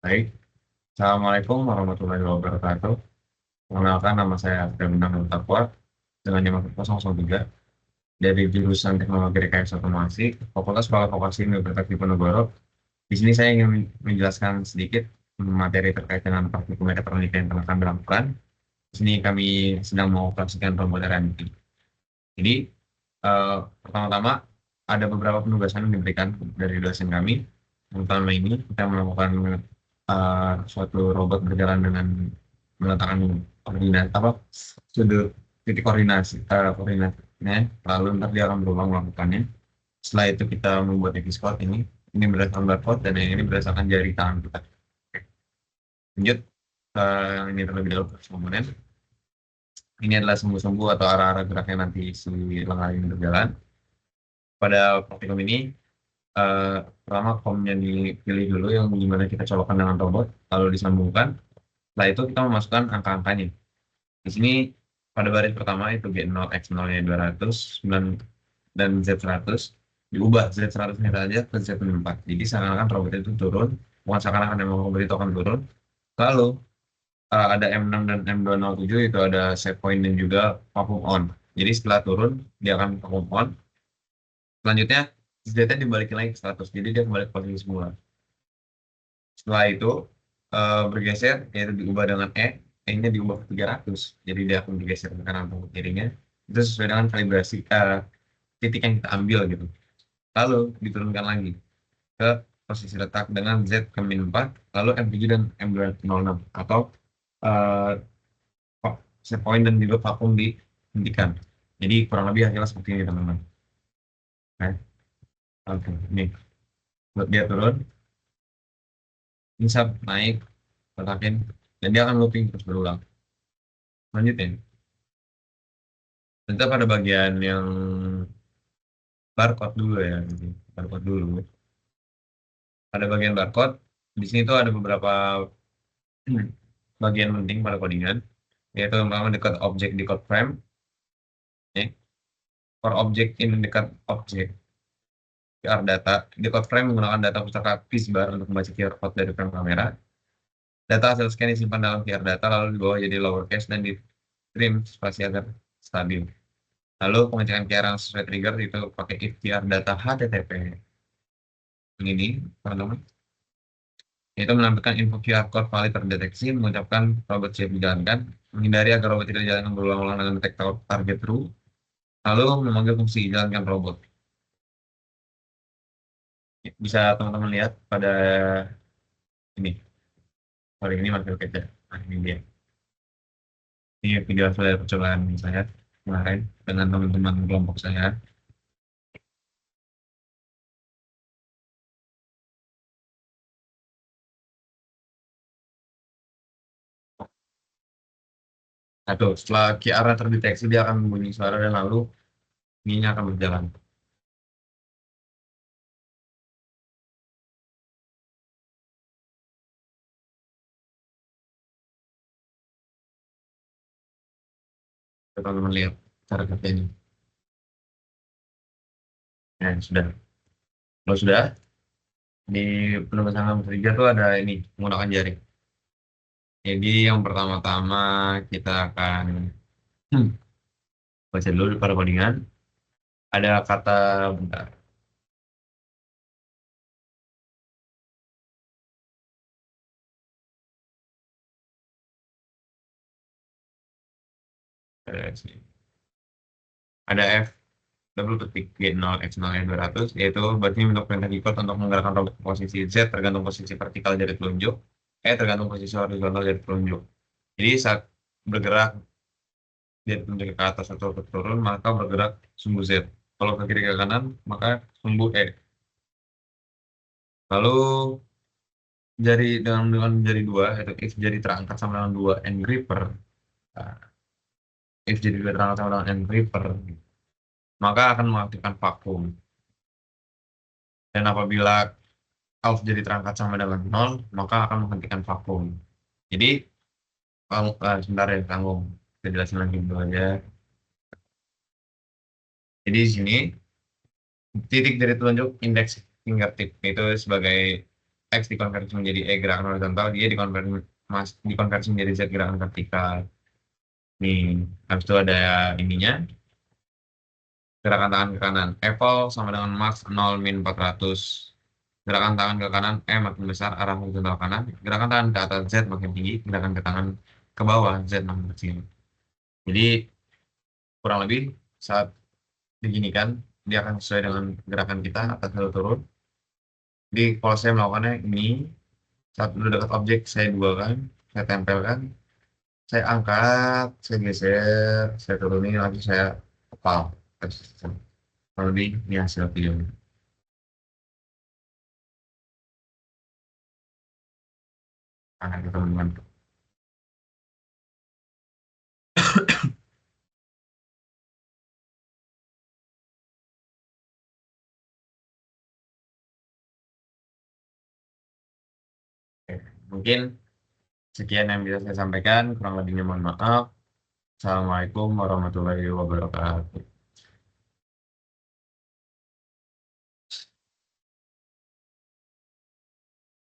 Baik, Assalamualaikum warahmatullahi wabarakatuh. Perkenalkan, nama saya Fernando Takwa dengan NIM 003 dari jurusan Teknologi Rekayasa Otomasi, Fakultas Vokasi Universitas Diponegoro. Di sini saya ingin menjelaskan sedikit materi terkait dengan praktikum mekatronika yang telah kami lakukan. Di sini kami sedang mengoperasikan robot RMP. Jadi, pertama-tama ada beberapa penugasan yang diberikan dari dosen kami. Yang pertama ini kita melakukan suatu robot berjalan dengan meletakkan koordinat sudut titik koordinatnya, lalu ntar dia akan berulang melakukannya. Setelah itu kita membuat Xcode ini berdasarkan barcode dan yang ini berdasarkan jari tangan kita. Oke. Lanjut, yang ini terlebih dahulu komponen. Ini adalah sumbu-sumbu atau arah-arah geraknya nanti si lengan ini berjalan. Pada praktikum ini, pertama komnya dipilih dulu yang gimana kita colokkan dengan robot, lalu disambungkan. Setelah itu kita memasukkan angka-angkanya. Di sini pada baris pertama itu G0, X0-nya 200, 9, dan Z100. Diubah Z100-nya saja ke Z4. Jadi seakan-akan robot itu turun, bukan seakan-akan memang robot itu akan turun. Lalu ada M6 dan M207 itu ada set point dan juga vacuum on. Jadi setelah turun, dia akan vacuum on. Selanjutnya, Z-nya dibalikin lagi ke 100, jadi dia kembali ke posisi semula. Setelah itu bergeser, yaitu diubah dengan E-nya diubah ke 300, jadi dia akan bergeser ke kanan atau kirinya. Itu sesuai dengan kalibrasi titik yang kita ambil gitu. Lalu diturunkan lagi ke posisi letak dengan Z ke min 4, lalu M7 dan M206, atau uh, set point dan juga vakum dihentikan. Jadi kurang lebih hasilnya seperti ini teman-teman. Nah, oke, ini buat dia turun, insap naik, letakin, dan dia akan looping terus berulang. Lanjutin. Tentu pada bagian yang barcode dulu ya, gitu. Barcode dulu. Pada bagian barcode, di sini tuh ada beberapa bagian penting pada codingan, yaitu yang pertama dekat objek di code frame, ya. For object in dekat objek QR data, di code frame menggunakan data pustaka PISBar untuk membaca QR code dari frame kamera. Data hasil scan disimpan dalam QR data, lalu dibawa jadi lowercase dan di trim spasi agar stabil. Lalu pengecekan QR yang sesuai trigger itu pakai if QR data HTTP. Ini, teman-teman. Yaitu menampilkan info QR code valid terdeteksi, mengucapkan robot siap dijalankan, menghindari agar robot tidak dijalankan berulang-ulang dengan detektor target true, lalu memanggil fungsi jalankan robot. Bisa teman-teman lihat pada ini. Kali ini masih oke. Nah, ini dia. Ini video hasil percobaan saya kemarin dengan teman-teman kelompok saya. Satu, setelah QR terdeteksi, dia akan membunyi suara dan lalu ininya akan berjalan. Teman-teman lihat cara kerjanya. Nah, sudah. Kalau sudah, di penugasan nomor 3 tuh ada ini, menggunakan jari. Jadi yang pertama-tama kita akan hmm, baca dulu pada codingan. Ada kata bentar. Sini. Ada F double petik G0 X0 yang 200, yaitu berarti untuk perintah keyboard untuk menggerakkan robot ke posisi Z tergantung posisi vertikal jari telunjuk, tergantung posisi horizontal jari telunjuk. Jadi saat bergerak jari telunjuk ke atas atau ke turun, maka bergerak sumbu Z. Kalau ke kiri ke kanan, maka sumbu E. Lalu dengan jari dua, yaitu if jari terangkat sama dengan dua and gripper, nah, if jari dua terangkat sama dengan and gripper, maka akan mengaktifkan vakum. Dan apabila off jadi terangkat sama dengan nol, maka akan menghentikan vakum. Jadi, sebentar ya, tanggung. Saya jelasin lagi dulu aja. Jadi di sini, titik dari telunjuk indeks fingertip itu sebagai X dikonversi menjadi E gerakan horizontal, dia dikonversi menjadi Z gerakan vertikal. Nih, habis itu ada ininya, gerakan tangan ke kanan. Apple sama dengan Max 0 min 400. Gerakan tangan ke kanan E makin besar arah horizontal kanan. Gerakan tangan ke atas Z makin tinggi. Gerakan ke tangan ke bawah Z makin kecil. Jadi kurang lebih saat diginikan dia akan sesuai dengan gerakan kita atas atau turun. Jadi kalau saya melakukannya ini saat udah dekat objek saya duakan, saya tempelkan, saya angkat, saya geser, saya turunin lagi saya kepal. Kurang lebih ini hasil videonya. Nah, teman-teman. Oke, mungkin sekian yang bisa saya sampaikan. Kurang lebihnya mohon maaf. Assalamualaikum warahmatullahi wabarakatuh.